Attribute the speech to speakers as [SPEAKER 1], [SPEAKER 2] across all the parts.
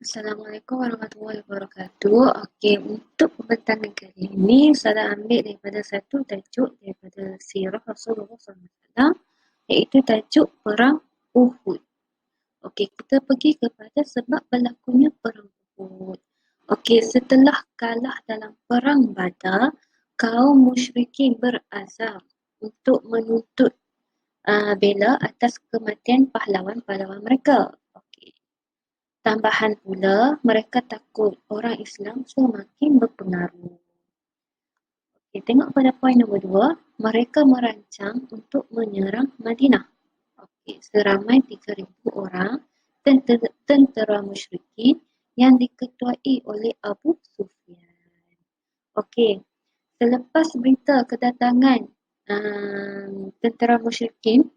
[SPEAKER 1] Assalamualaikum warahmatullahi wabarakatuh. Okey, untuk pembentangan kali ini saya ambil daripada satu tajuk daripada sirah Rasulullah SAW, iaitu tajuk Perang Uhud. Okey, kita pergi kepada sebab berlakunya Perang Uhud. Okey, setelah kalah dalam Perang Badar, kaum musyrikin berazam untuk menuntut bela atas kematian pahlawan-pahlawan mereka. Okey. Tambahan pula, mereka takut orang Islam semakin berpengaruh. Okay, tengok pada poin nombor 2, mereka merancang untuk menyerang Madinah. Okay, seramai 3,000 orang tentera musyrikin yang diketuai oleh Abu Sufyan. Okey, selepas berita kedatangan tentera musyrikin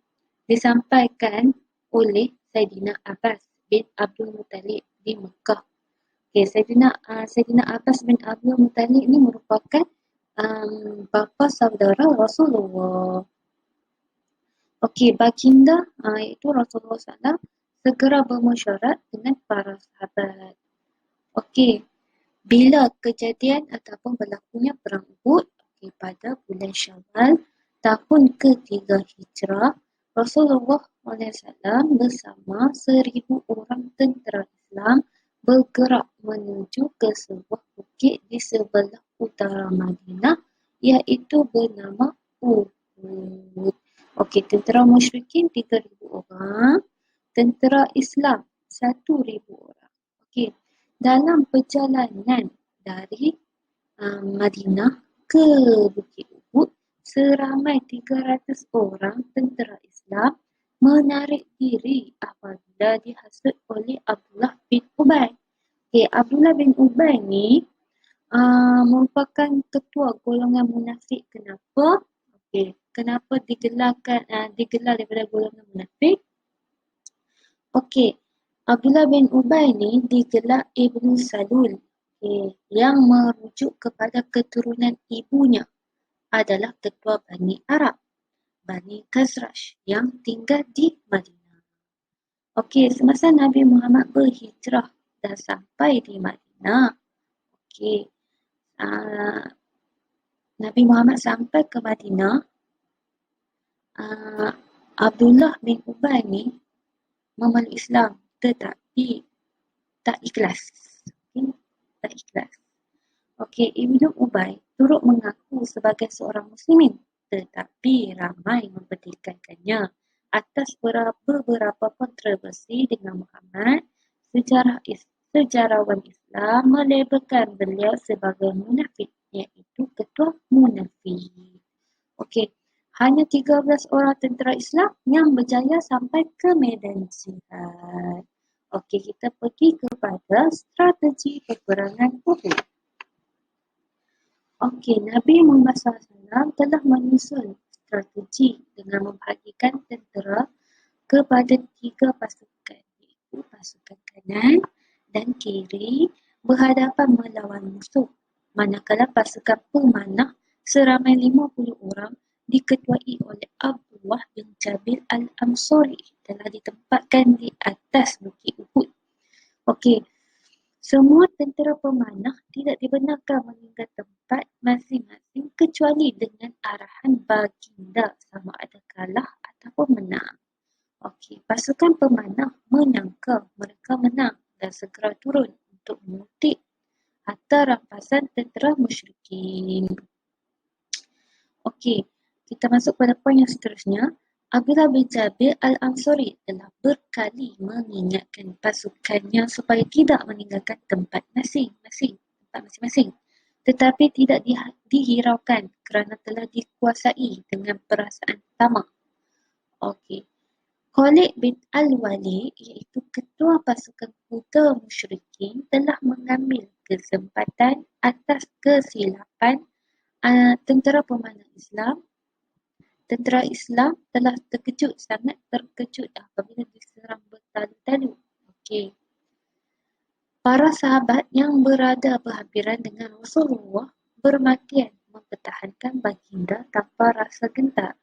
[SPEAKER 1] disampaikan oleh Saidina Abbas bin Abdul Muttalib di Mekah. Okay, Saidina Abbas bin Abdul Muttalib ini merupakan bapa saudara Rasulullah. Okey, baginda iaitu Rasulullah SAW segera bermesyuarat dengan para sahabat. Okey, bila kejadian ataupun berlakunya Perang Uhud, pada bulan Syawal tahun ke-3 Hijrah, Rasulullah SAW bersama 1,000 orang tentera Islam bergerak menuju ke sebuah bukit di sebelah utara Madinah iaitu bernama Uhud. Okey, tentera musyrikin 3,000 orang, tentera Islam 1,000 orang. Okey, dalam perjalanan dari Madinah ke Bukit Uhud, seramai 300 orang tentera Islam menarik diri apabila dihasut oleh Abdullah bin Ubay. Okay, Abdullah bin Ubay ni merupakan ketua golongan munafik. Kenapa? Okay, kenapa digelar daripada golongan munafik? Okey, Abdullah bin Ubay ni digelar Ibnu Salul, yang merujuk kepada keturunan ibunya adalah ketua Bani Arab, Bani Khazraj yang tinggal di Madinah. Okey, semasa Nabi Muhammad berhijrah dan sampai di Madinah, okey, Nabi Muhammad sampai ke Madinah, Abdullah bin Ubay ni memeluk Islam tetapi tak ikhlas. Okay? Tak ikhlas. Okey, Ibnu Ubay turut mengaku sebagai seorang muslimin tetapi ramai mempertikaikannya atas beberapa kontroversi dengan Muhammad. Sejarawan Islam melabelkan beliau sebagai munafik, iaitu ketua munafik. Okey, hanya 13 orang tentera Islam yang berjaya sampai ke medan jihad. Okey, kita pergi kepada strategi peperangan Uhud. Okey, Nabi Muhammad SAW telah menyusun strategi dengan membahagikan tentera kepada 3 pasukan, iaitu pasukan kanan dan kiri berhadapan melawan musuh. Manakala pasukan pemanah seramai 50 orang diketuai oleh Abdullah bin Jabir Al-Ansari telah ditempatkan di atas Bukit Uhud. Okey, semua tentera pemanah tidak dibenarkan meninggal tempat masing-masing kecuali dengan arahan baginda sama ada kalah ataupun menang. Okey, pasukan pemanah menyangka mereka menang dan segera turun untuk mengutip harta rampasan tentera musyrikin. Okey, kita masuk pada poin yang seterusnya. Abdullah bin Jabir Al-Ansari telah berkali mengingatkan pasukannya supaya tidak meninggalkan tempat masing-masing. Tetapi tidak dihiraukan kerana telah dikuasai dengan perasaan tamak. Okey. Khalid bin Al-Walid, iaitu ketua pasukan kuda musyrikin, telah mengambil kesempatan atas kesilapan tentera pemanah Islam. Tentera Islam telah sangat terkejut apabila diserang bertalu-talu. Okey. Para sahabat yang berada berhampiran dengan Rasulullah bermatian mempertahankan baginda tanpa rasa gentar.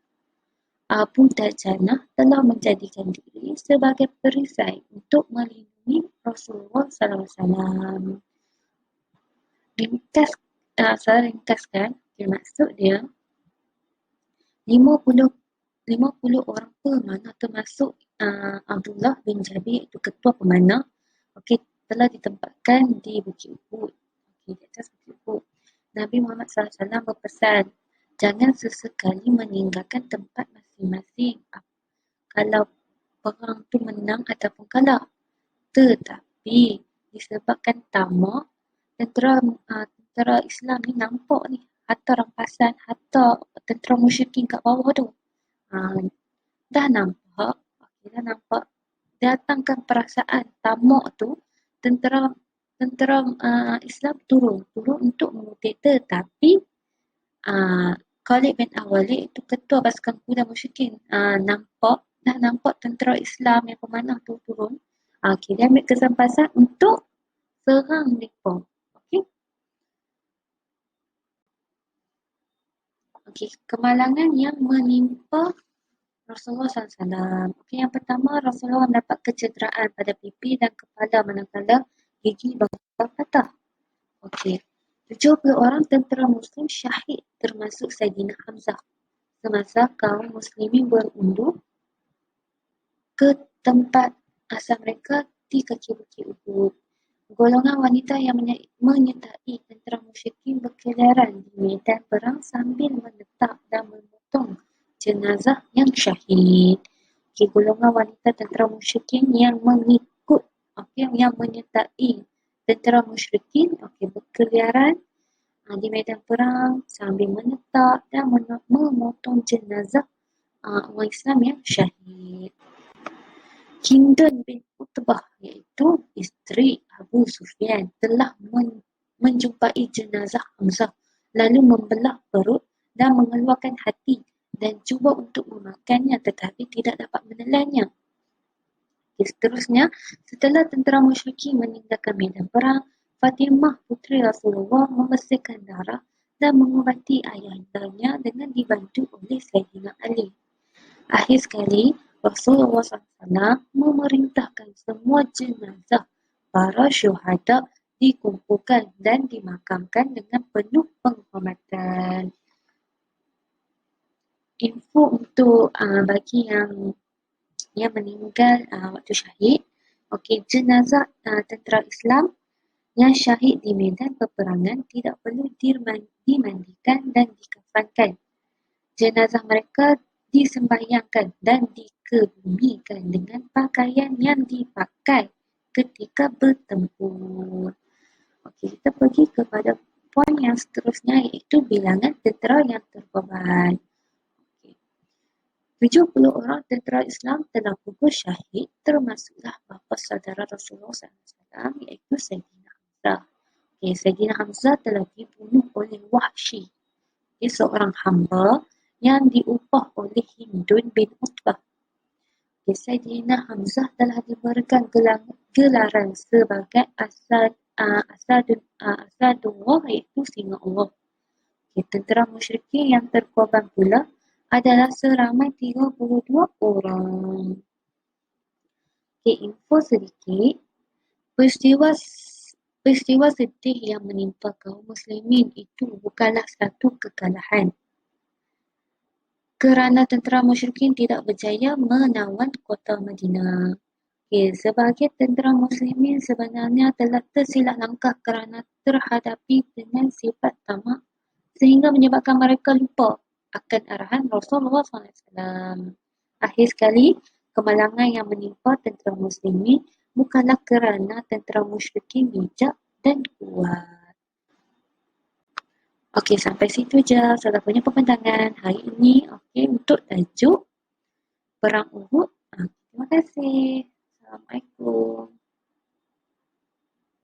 [SPEAKER 1] Abu Dajanah telah menjadikan diri sebagai perisai untuk melindungi Rasulullah SAW. Saya ringkaskan, maksud dia 50 orang pemanah termasuk Abdullah bin Jabir, itu ketua pemanah, telah ditempatkan di Bukit Uhud, di atas Bukit Uhud. Nabi Muhammad SAW berpesan, jangan sesekali meninggalkan tempat masing-masing kalau perang tu menang ataupun kalah. Tetapi disebabkan tamak, tentera Islam ni nampak ni harta rampasan, harta tentera musyrikin kat bawah tu. Dah nampak datangkan perasaan tamak tu, tentera Islam turun untuk mengutip. Tetapi Khalid bin Al-Walid itu ketua pasukan kuda musyrikin, dah nampak tentera Islam yang pemanah tu turun. Dia ambil kesempatan untuk serang mereka. Kemalangan yang menimpa Rasulullah SAW. Yang pertama, Rasulullah mendapat kecederaan pada pipi dan kepala manakala gigi bakal patah. 70 orang tentera Muslim syahid termasuk Sayyidina Hamzah semasa kaum Muslimin berundur ke tempat asal mereka di kaki Bukit Uhud. Golongan wanita yang menyertai tentera musyrikin berkeliaran di medan perang sambil menetap dan memotong jenazah yang syahid. Golongan wanita tentera musyrikin yang mengikut, yang menyertai tentera musyrikin, berkeliaran di medan perang sambil menetap dan memotong jenazah orang Islam yang syahid. Hindun bin Utbah, iaitu isteri Abu Sufyan, telah menjumpai jenazah Hamzah lalu membelah perut dan mengeluarkan hati dan cuba untuk memakannya tetapi tidak dapat menelannya. Seterusnya, setelah tentera musyrikin meninggalkan medan perang, Fatimah puteri Rasulullah membersihkan darah dan mengubati ayahnya dengan dibantu oleh Sayyidina Ali. Akhir sekali, Rasulullah SAW memerintahkan semua jenazah para syuhada dikumpulkan dan dimakamkan dengan penuh penghormatan. Info untuk bagi yang meninggal waktu syahid. Jenazah tentera Islam yang syahid di medan peperangan tidak perlu dimandikan dan dikafankan. Jenazah mereka disembahyangkan dan dikebumikan dengan pakaian yang dipakai ketika bertempur. Kita pergi kepada poin yang seterusnya, iaitu bilangan tentera yang terkorban. 70 orang tentera Islam telah gugur syahid, termasuklah bapa saudara Rasulullah SAW, iaitu Sayyidina Hamzah. Sayyidina Hamzah telah dibunuh oleh Wahsy, seorang hamba yang diupah oleh Hindun bin Utbah. Sayyidina Hamzah telah diberikan gelaran sebagai Asadullah, iaitu singa Allah. Tentera musyrikin yang terkorban pula adalah seramai 32 orang. Info sedikit, peristiwa sedih yang menimpa kaum muslimin itu bukanlah satu kekalahan, kerana tentera musyrikin tidak berjaya menawan kota Madinah. Sebagai tentera muslimin sebenarnya telah tersilap langkah kerana terhadapi dengan sifat tamak sehingga menyebabkan mereka lupa akan arahan Rasulullah SAW. Akhir sekali, kemalangan yang menimpa tentera muslimin bukanlah kerana tentera musyrikin bijak dan kuat. Sampai situ je saya punya perbincangan hari ini. Untuk tajuk Perang Uhud. Terima kasih. Assalamualaikum.